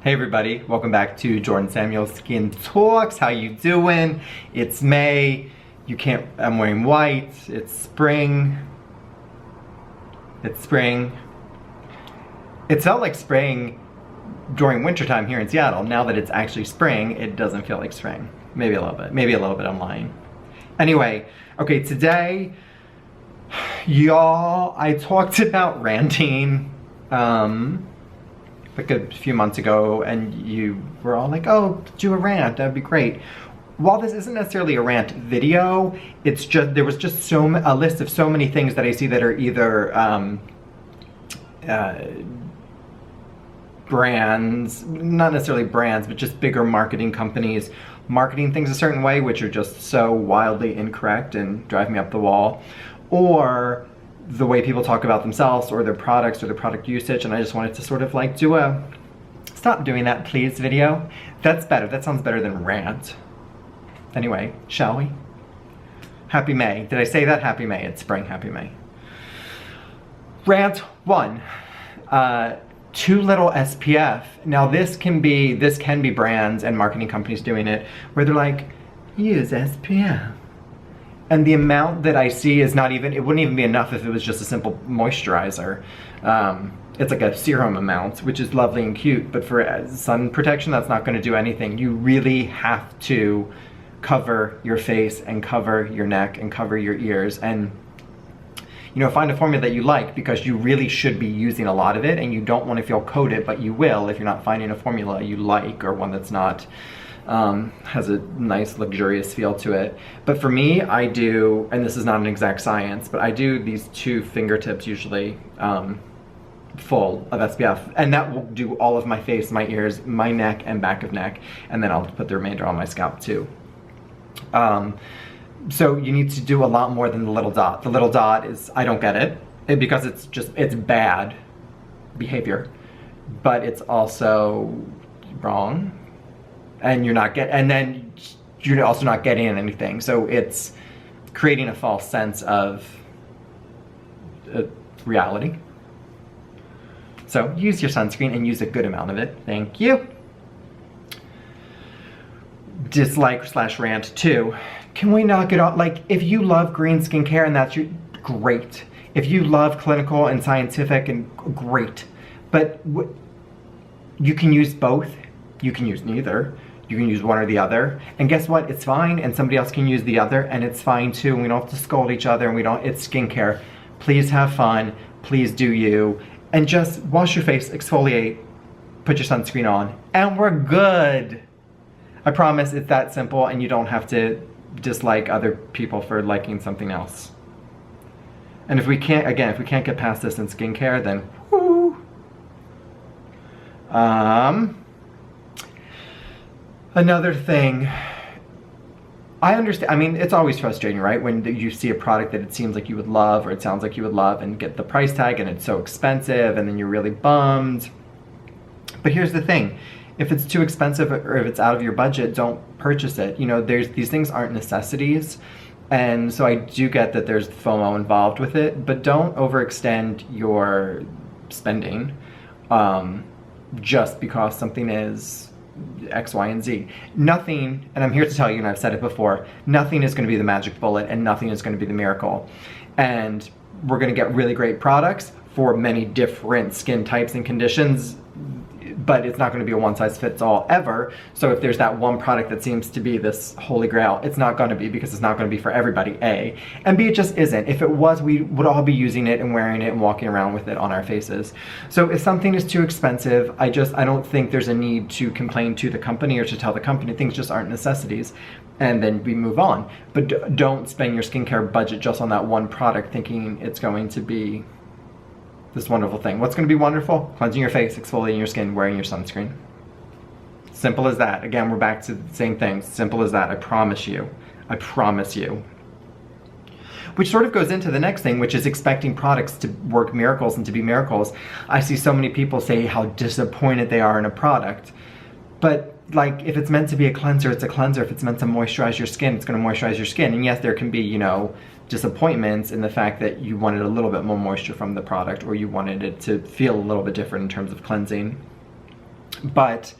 Hey everybody, welcome back to Jordan Samuel Skin Talks. How you doing? It's May. I'm wearing white. It's spring. It's spring. It felt like spring during wintertime here in Seattle. Now that it's actually spring, it doesn't feel like spring. Maybe a little bit. Maybe a little bit, I'm lying. Anyway, okay, today, y'all, I talked about ranting, like a few months ago, and you were all like, oh, do a rant, that'd be great. While this isn't necessarily a rant video, it's just, there was just a list of so many things that I see that are either brands, not necessarily brands, but just bigger marketing companies marketing things a certain way, which are just so wildly incorrect and drive me up the wall, or the way people talk about themselves or their products or their product usage. And I just wanted to sort of like do a stop doing that please video. That's better. That sounds better than rant. Anyway, shall we? Happy May. Did I say that? Happy May. It's spring. Happy May. Rant 1. Too little SPF. Now this can be brands and marketing companies doing it where they're like, use SPF. And the amount that I see is not even, it wouldn't even be enough if it was just a simple moisturizer. It's like a serum amount, which is lovely and cute, but for sun protection, that's not gonna do anything. You really have to cover your face and cover your neck and cover your ears, and you know, find a formula that you like, because you really should be using a lot of it, and you don't want to feel coated, but you will if you're not finding a formula you like, or one that's not has a nice luxurious feel to it. But for me, I do, and this is not an exact science, but I do these 2 fingertips usually full of SPF, and that will do all of my face, my ears, my neck, and back of neck, and then I'll put the remainder on my scalp too. So you need to do a lot more than the little dot. The little dot is, I don't get it because it's bad behavior, but it's also wrong. And then you're also not getting anything. So it's creating a false sense of reality. So use your sunscreen and use a good amount of it. Thank you. Dislike/rant 2. Can we knock it off? Like, if you love green skincare and that's your, great. If you love clinical and scientific, and great. But you can use both. You can use neither. You can use one or the other. And guess what? It's fine. And somebody else can use the other, and it's fine too. And we don't have to scold each other, and it's skincare. Please have fun. Please do you. And just wash your face, exfoliate, put your sunscreen on, and we're good. I promise it's that simple, and you don't have to dislike other people for liking something else. And if we can't get past this in skincare, then whoo. Another thing, I understand, I mean, it's always frustrating, right? When you see a product that it seems like you would love, or it sounds like you would love, and get the price tag, and it's so expensive, and then you're really bummed. But here's the thing. If it's too expensive, or if it's out of your budget, don't purchase it. You know, these things aren't necessities. And so I do get that there's FOMO involved with it, but don't overextend your spending just because something is X, Y, and Z. Nothing, and I'm here to tell you, and I've said it before, nothing is gonna be the magic bullet, and nothing is gonna be the miracle. And we're gonna get really great products for many different skin types and conditions, but it's not going to be a one-size-fits-all ever. So if there's that one product that seems to be this holy grail, it's not going to be, because it's not going to be for everybody, A. And B, it just isn't. If it was, we would all be using it and wearing it and walking around with it on our faces. So if something is too expensive, I don't think there's a need to complain to the company or to tell the company things just aren't necessities, and then we move on. But don't spend your skincare budget just on that one product thinking it's going to be this wonderful thing. What's going to be wonderful? Cleansing your face, exfoliating your skin, wearing your sunscreen. Simple as that. Again, we're back to the same thing. Simple as that. I promise you. I promise you. Which sort of goes into the next thing, which is expecting products to work miracles and to be miracles. I see so many people say how disappointed they are in a product. But like, if it's meant to be a cleanser, it's a cleanser. If it's meant to moisturize your skin, it's going to moisturize your skin. And yes, there can be, you know, disappointments in the fact that you wanted a little bit more moisture from the product, or you wanted it to feel a little bit different in terms of cleansing. But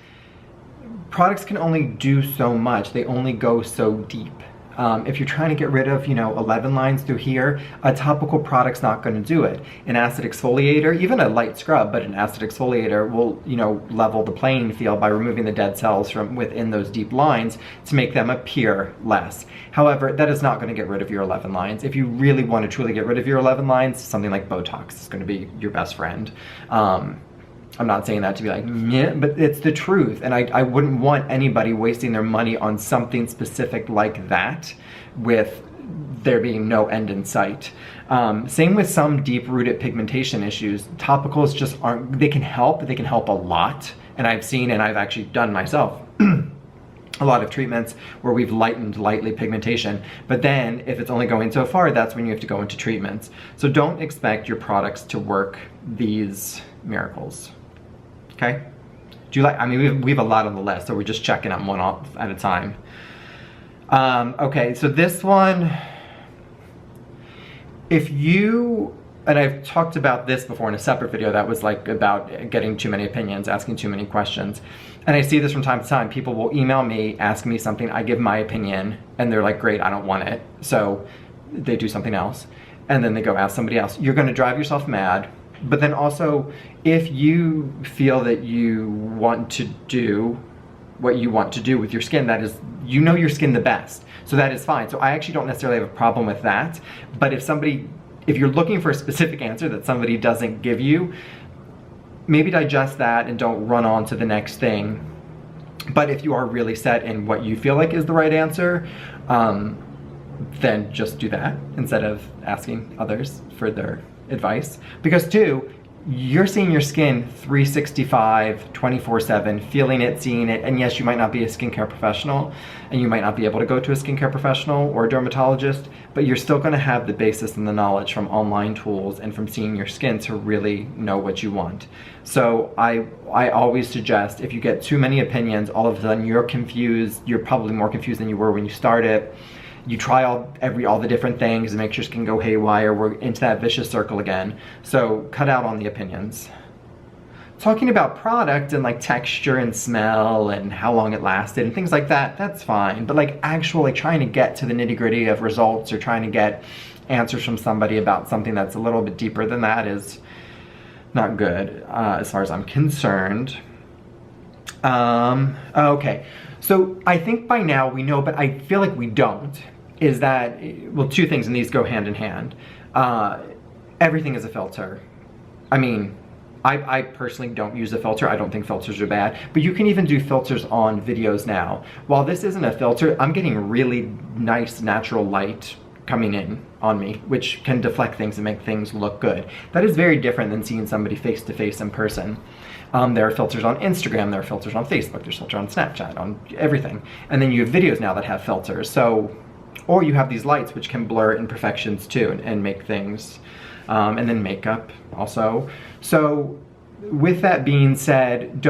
products can only do so much. They only go so deep. If you're trying to get rid of, 11 lines through here, a topical product's not going to do it. An acid exfoliator, even a light scrub, but an acid exfoliator will, level the playing field by removing the dead cells from within those deep lines to make them appear less. However, that is not going to get rid of your 11 lines. If you really want to truly get rid of your 11 lines, something like Botox is going to be your best friend. I'm not saying that to be like, yeah, but it's the truth. And I wouldn't want anybody wasting their money on something specific like that with there being no end in sight. Same with some deep-rooted pigmentation issues. Topicals just aren't, they can help a lot. And I've seen, and I've actually done myself, a lot of treatments where we've lightened lightly pigmentation, but then if it's only going so far, that's when you have to go into treatments. So don't expect your products to work these miracles. Okay? Do you like, we have a lot on the list, so we're just checking them one off at a time. Okay, so this one, if you, and I've talked about this before in a separate video that was like about getting too many opinions, asking too many questions. And I see this from time to time. People will email me, ask me something, I give my opinion, and they're like, great, I don't want it. So they do something else. And then they go ask somebody else. You're gonna drive yourself mad. But then also, if you feel that you want to do what you want to do with your skin, that is, you know your skin the best. So that is fine. So I actually don't necessarily have a problem with that. But if you're looking for a specific answer that somebody doesn't give you, maybe digest that and don't run on to the next thing. But if you are really set in what you feel like is the right answer, then just do that instead of asking others for their advice. Because two, you're seeing your skin 365, 24/7, feeling it, seeing it, and yes, you might not be a skincare professional, and you might not be able to go to a skincare professional or a dermatologist, but you're still gonna have the basis and the knowledge from online tools and from seeing your skin to really know what you want. So I always suggest, if you get too many opinions, all of a sudden you're confused, you're probably more confused than you were when you started. You try all the different things and make your skin go haywire. We're into that vicious circle again. So cut out on the opinions. Talking about product and like texture and smell and how long it lasted and things like that, that's fine. But like actually trying to get to the nitty-gritty of results or trying to get answers from somebody about something that's a little bit deeper than that is not good as far as I'm concerned. Okay, so I think by now we know, but I feel like we don't. Is that, well, two things, and these go hand in hand. Everything is a filter. I mean, I personally don't use a filter. I don't think filters are bad, but you can even do filters on videos now. While this isn't a filter, I'm getting really nice natural light coming in on me, which can deflect things and make things look good. That is very different than seeing somebody face to face in person. There are filters on Instagram, there are filters on Facebook, there's filters on Snapchat, on everything. And then you have videos now that have filters. So, or you have these lights which can blur imperfections too and make things, and then makeup also. So with that being said,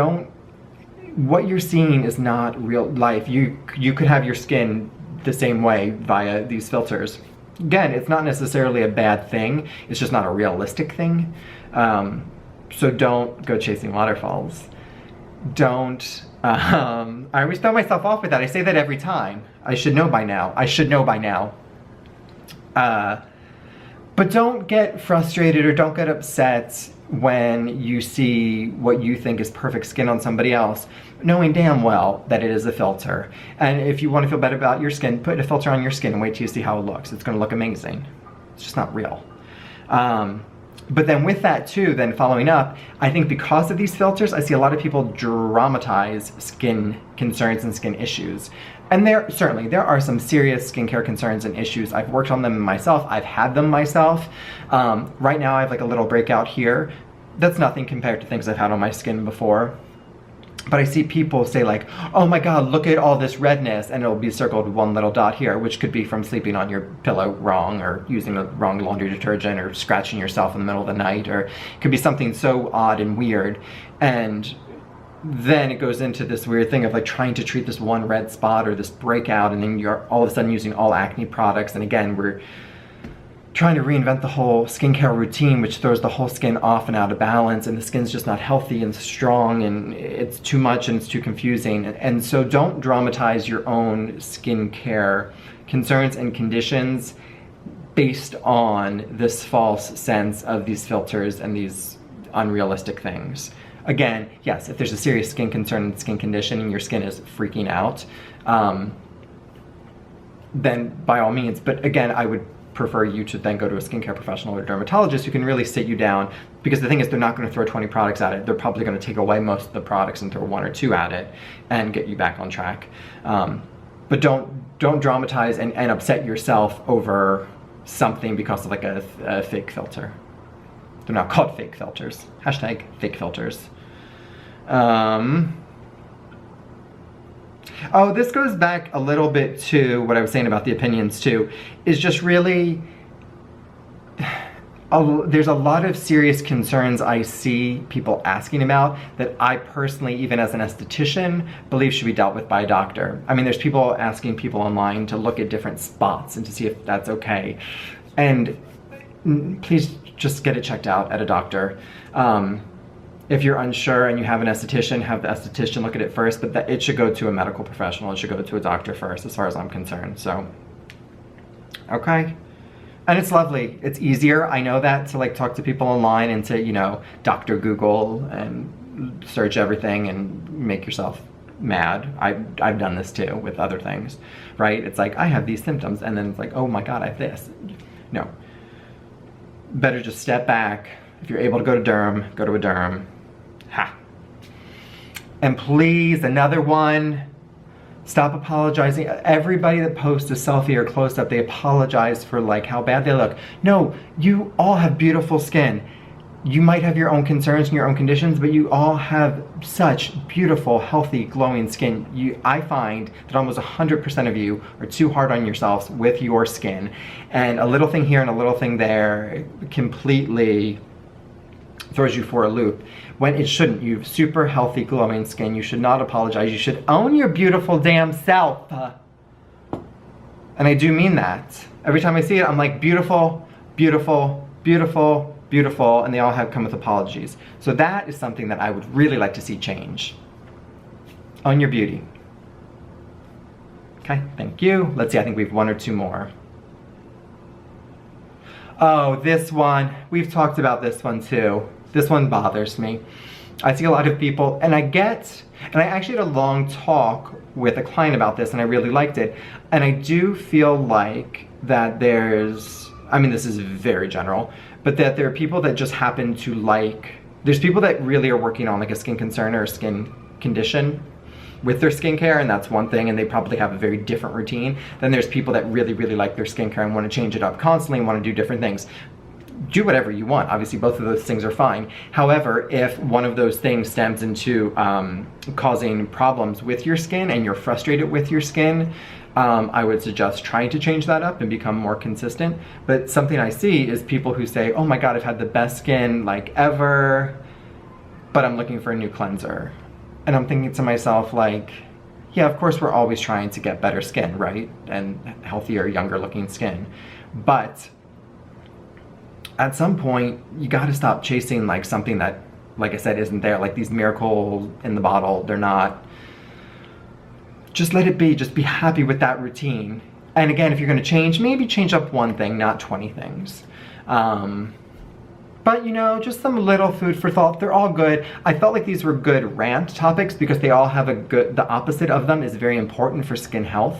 what you're seeing is not real life. You could have your skin the same way via these filters. Again, it's not necessarily a bad thing, it's just not a realistic thing. So don't go chasing waterfalls. Don't, I always throw myself off with that. I say that every time. I should know by now. I should know by now. But don't get frustrated or don't get upset when you see what you think is perfect skin on somebody else, knowing damn well that it is a filter. And if you want to feel better about your skin, put a filter on your skin and wait till you see how it looks. It's going to look amazing. It's just not real. But then with that too, then following up, I think because of these filters, I see a lot of people dramatize skin concerns and skin issues. And there are some serious skincare concerns and issues. I've worked on them myself. I've had them myself. Right now I have like a little breakout here. That's nothing compared to things I've had on my skin before. But I see people say like, oh my God, look at all this redness, and it'll be circled with one little dot here, which could be from sleeping on your pillow wrong, or using the wrong laundry detergent, or scratching yourself in the middle of the night, or it could be something so odd and weird. And then it goes into this weird thing of like trying to treat this one red spot or this breakout, and then you're all of a sudden using all acne products. And again, we're trying to reinvent the whole skincare routine, which throws the whole skin off and out of balance, and the skin's just not healthy and strong, and it's too much and it's too confusing. And so don't dramatize your own skincare concerns and conditions based on this false sense of these filters and these unrealistic things. Again, yes, if there's a serious skin concern and skin condition and your skin is freaking out, then by all means, but again, I would prefer you to then go to a skincare professional or dermatologist who can really sit you down, because the thing is, they're not going to throw 20 products at it. They're probably going to take away most of the products and throw 1 or 2 at it and get you back on track. But don't dramatize and upset yourself over something because of like a fake filter. They're not called fake filters. Hashtag fake filters. Oh, this goes back a little bit to what I was saying about the opinions too, is just really, there's a lot of serious concerns I see people asking about that I personally, even as an esthetician, believe should be dealt with by a doctor. I mean, there's people asking people online to look at different spots and to see if that's okay. And please just get it checked out at a doctor. If you're unsure and you have an esthetician, have the esthetician look at it first, but that it should go to a medical professional. It should go to a doctor first, as far as I'm concerned. So, okay. And it's lovely. It's easier, I know that, to like talk to people online and to, you know, Dr. Google and search everything and make yourself mad. I've done this too with other things, right? It's like, I have these symptoms, and then it's like, oh my God, I have this. No. Better just step back. If you're able to go to derm, go to a derm. Ha. And please, another one, stop apologizing. Everybody that posts a selfie or close up, they apologize for like how bad they look. No, you all have beautiful skin. You might have your own concerns and your own conditions, but you all have such beautiful, healthy, glowing skin. I find that almost 100% of you are too hard on yourselves with your skin. And a little thing here and a little thing there completely throws you for a loop, when it shouldn't. You have super healthy, glowing skin. You should not apologize. You should own your beautiful damn self. And I do mean that. Every time I see it, I'm like, beautiful, beautiful, beautiful, beautiful, and they all come with apologies. So that is something that I would really like to see change. Own your beauty. Okay, thank you. Let's see, I think we have 1 or 2 more. Oh, this one. We've talked about this one too. This one bothers me. I see a lot of people, and I actually had a long talk with a client about this, and I really liked it. And I do feel like that there's, I mean, this is very general, but that there are people that just happen to like, there's people that really are working on like a skin concern or a skin condition with their skincare, and that's one thing, and they probably have a very different routine. Then there's people that really, really like their skincare and want to change it up constantly and want to do different things. Do whatever you want. Obviously, both of those things are fine. However, if one of those things stems into causing problems with your skin and you're frustrated with your skin, I would suggest trying to change that up and become more consistent. But something I see is people who say, oh my God, I've had the best skin like ever, but I'm looking for a new cleanser. And I'm thinking to myself like, yeah, of course we're always trying to get better skin, right? And healthier, younger looking skin. But at some point, you gotta stop chasing like something that, like I said, isn't there. Like these miracles in the bottle, they're not. Just let it be, just be happy with that routine. And again, if you're gonna change, maybe change up one thing, not 20 things. But you know, just some little food for thought. They're all good. I felt like these were good rant topics because they all have the opposite of them is very important for skin health.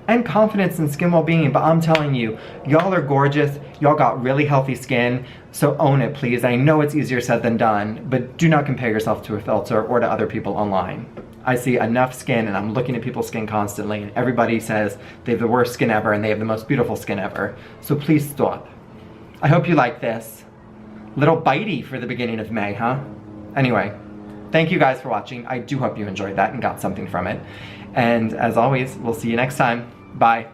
And confidence and skin well-being, but I'm telling you, y'all are gorgeous, y'all got really healthy skin, so own it please. I know it's easier said than done, but do not compare yourself to a filter or to other people online. I see enough skin, and I'm looking at people's skin constantly, and everybody says they have the worst skin ever and they have the most beautiful skin ever, so please stop. I hope you like this. Little bitey for the beginning of May, huh? Anyway, thank you guys for watching. I do hope you enjoyed that and got something from it. And as always, we'll see you next time. Bye.